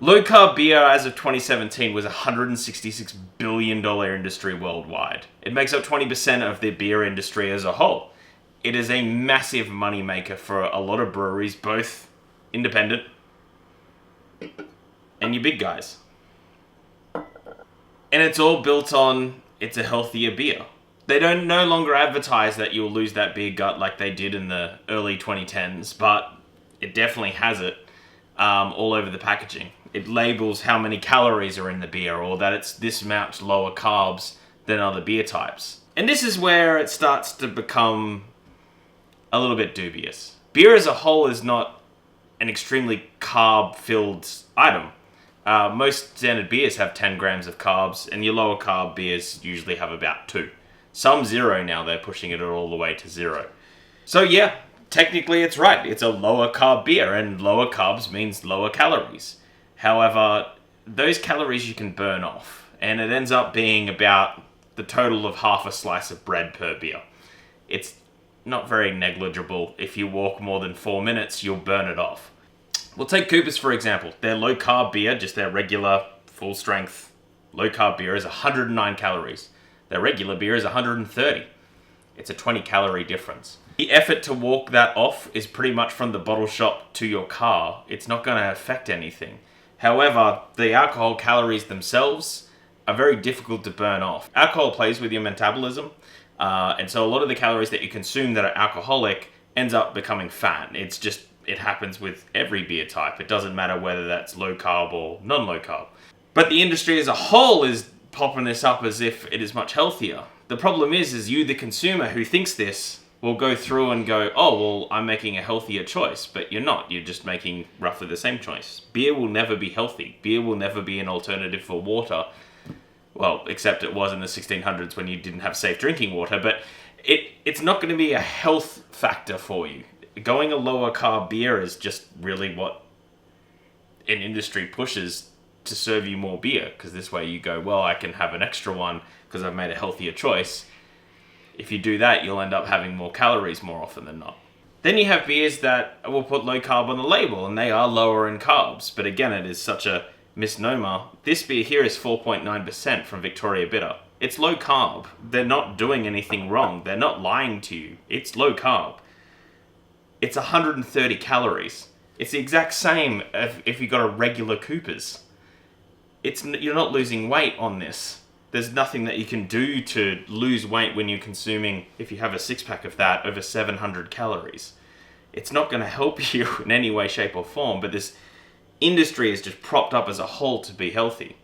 Low-carb beer as of 2017 was a $166 billion industry worldwide. It makes up 20% of the beer industry as a whole. It is a massive moneymaker for a lot of breweries, both independent and your big guys. And it's all built on, it's a healthier beer. They don't no longer advertise that you'll lose that beer gut like they did in the early 2010s, but it definitely has it all over the packaging. It labels how many calories are in the beer, or that it's this much lower carbs than other beer types. And this is where it starts to become a little bit dubious. Beer as a whole is not an extremely carb-filled item. Most standard beers have 10 grams of carbs, and your lower carb beers usually have about 2. Some 0 now, they're pushing it all the way to 0. So yeah, technically it's right. It's a lower carb beer, and lower carbs means lower calories. However, those calories you can burn off, and it ends up being about the total of half a slice of bread per beer. It's not very negligible. If you walk more than 4 minutes, you'll burn it off. We'll take Cooper's for example. Their low carb beer, just their regular full strength low carb beer, is 109 calories. Their regular beer is 130. It's a 20 calorie difference. The effort to walk that off is pretty much from the bottle shop to your car. It's not going to affect anything. However, the alcohol calories themselves are very difficult to burn off. Alcohol plays with your metabolism, and so a lot of the calories that you consume that are alcoholic ends up becoming fat. It happens with every beer type. It doesn't matter whether that's low carb or non-low carb. But the industry as a whole is popping this up as if it is much healthier. The problem is you, the consumer who thinks this, will go through and go, oh, well, I'm making a healthier choice. But you're not. You're just making roughly the same choice. Beer will never be healthy. Beer will never be an alternative for water. Well, except it was in the 1600s when you didn't have safe drinking water. But it's not going to be a health factor for you. Going a lower carb beer is just really what an industry pushes to serve you more beer. Because this way you go, well, I can have an extra one because I've made a healthier choice. If you do that, you'll end up having more calories more often than not. Then you have beers that will put low carb on the label, and they are lower in carbs. But again, it is such a misnomer. This beer here is 4.9% from Victoria Bitter. It's low carb. They're not doing anything wrong. They're not lying to you. It's low carb. It's 130 calories. It's the exact same if you got a regular Cooper's. You're not losing weight on this. There's nothing that you can do to lose weight when you're consuming, if you have a 6-pack of that, over 700 calories. It's not going to help you in any way, shape or form, but this industry is just propped up as a whole to be healthy.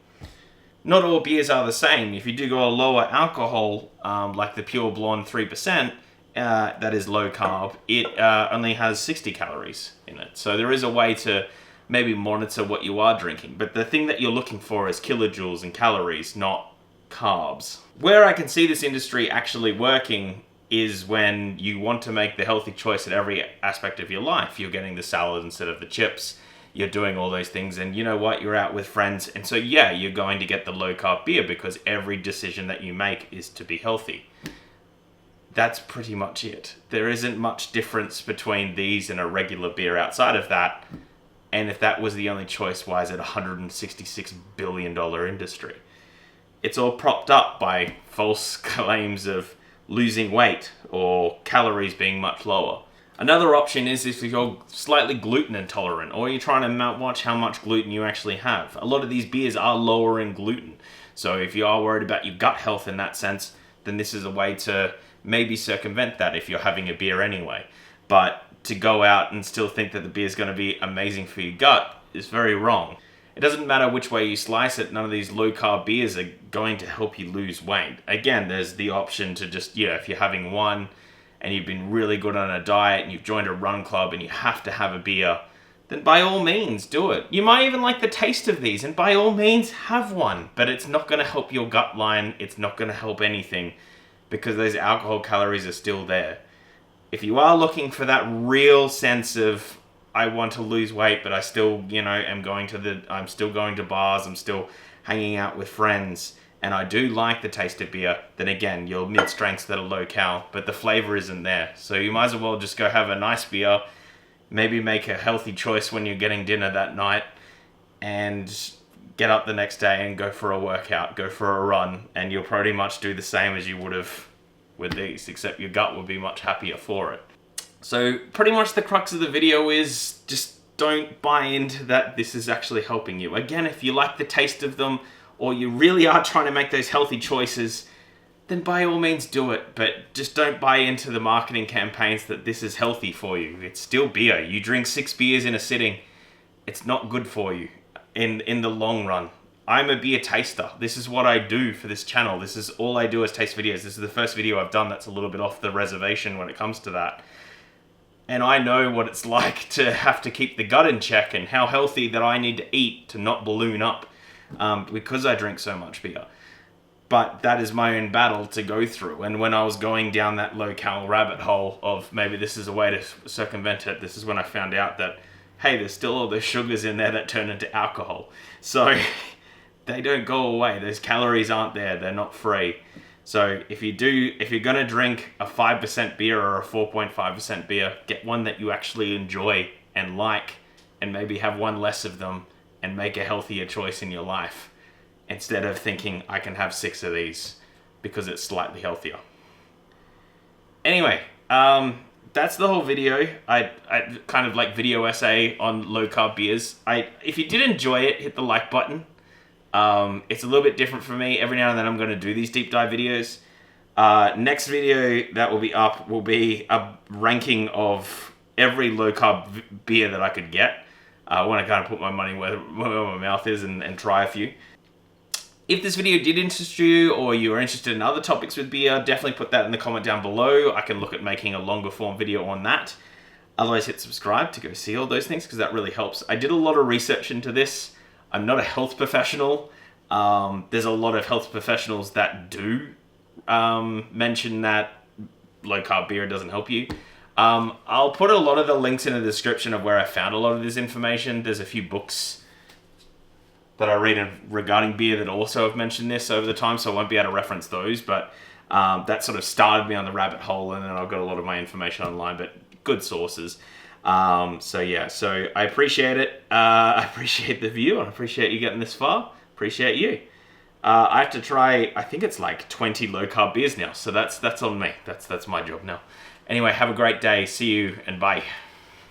Not all beers are the same. If you do go a lower alcohol, like the Pure Blonde 3%, that is low carb, it only has 60 calories in it. So there is a way to maybe monitor what you are drinking. But the thing that you're looking for is kilojoules and calories, not carbs. Where I can see this industry actually working is when you want to make the healthy choice at every aspect of your life. You're getting the salad instead of the chips. You're doing all those things, and you know what? You're out with friends, and so yeah, you're going to get the low-carb beer because every decision that you make is to be healthy. That's pretty much it. There isn't much difference between these and a regular beer outside of that, and if that was the only choice, why is it a $166 billion industry? It's all propped up by false claims of losing weight or calories being much lower. Another option is if you're slightly gluten intolerant or you're trying to watch how much gluten you actually have. A lot of these beers are lower in gluten. So if you are worried about your gut health in that sense, then this is a way to maybe circumvent that if you're having a beer anyway. But to go out and still think that the beer is going to be amazing for your gut is very wrong. It doesn't matter which way you slice it, none of these low-carb beers are going to help you lose weight. Again, there's the option to just, if you're having one and you've been really good on a diet and you've joined a run club and you have to have a beer, then by all means, do it. You might even like the taste of these, and by all means, have one. But it's not going to help your gut line. It's not going to help anything because those alcohol calories are still there. If you are looking for that real sense of, I want to lose weight, but I still, I'm still going to bars, I'm still hanging out with friends, and I do like the taste of beer, then again, your mid-strengths that are low-cal, but the flavor isn't there. So you might as well just go have a nice beer, maybe make a healthy choice when you're getting dinner that night, and get up the next day and go for a workout, go for a run, and you'll pretty much do the same as you would have with these, except your gut will be much happier for it. So pretty much the crux of the video is just don't buy into that this is actually helping you. Again, if you like the taste of them, or you really are trying to make those healthy choices, then by all means do it. But just don't buy into the marketing campaigns that this is healthy for you. It's still beer. You drink 6 beers in a sitting. It's not good for you in the long run. I'm a beer taster. This is what I do for this channel. This is all I do is taste videos. This is the first video I've done that's a little bit off the reservation when it comes to that. And I know what it's like to have to keep the gut in check and how healthy that I need to eat to not balloon up because I drink so much beer. But that is my own battle to go through. And when I was going down that low-cal rabbit hole of maybe this is a way to circumvent it, this is when I found out that, hey, there's still all those sugars in there that turn into alcohol. So they don't go away. Those calories aren't there. They're not free. So if you're going to drink a 5% beer or a 4.5% beer, get one that you actually enjoy and like, and maybe have one less of them and make a healthier choice in your life, instead of thinking I can have 6 of these because it's slightly healthier. Anyway, that's the whole video. I kind of like video essay on low-carb beers. If you did enjoy it, hit the like button. It's a little bit different for me. Every now and then I'm going to do these deep dive videos. Next video that will be up will be a ranking of every low-carb beer that I could get. I want to kind of put my money where my mouth is and try a few. If this video did interest you, or you are interested in other topics with beer, definitely put that in the comment down below. I can look at making a longer form video on that. Otherwise, hit subscribe to go see all those things, because that really helps. I did a lot of research into this. I'm not a health professional. There's a lot of health professionals that do mention that low-carb beer doesn't help you. I'll put a lot of the links in the description of where I found a lot of this information. There's a few books that I read regarding beer that also have mentioned this over the time, so I won't be able to reference those, but that sort of started me on the rabbit hole, and then I've got a lot of my information online, but good sources. So yeah, so I appreciate it. I appreciate the view, and I appreciate you getting this far. Appreciate you. I have to try, I think it's like 20 low-carb beers now, so that's on me. That's my job now. Anyway, have a great day. See you, and bye.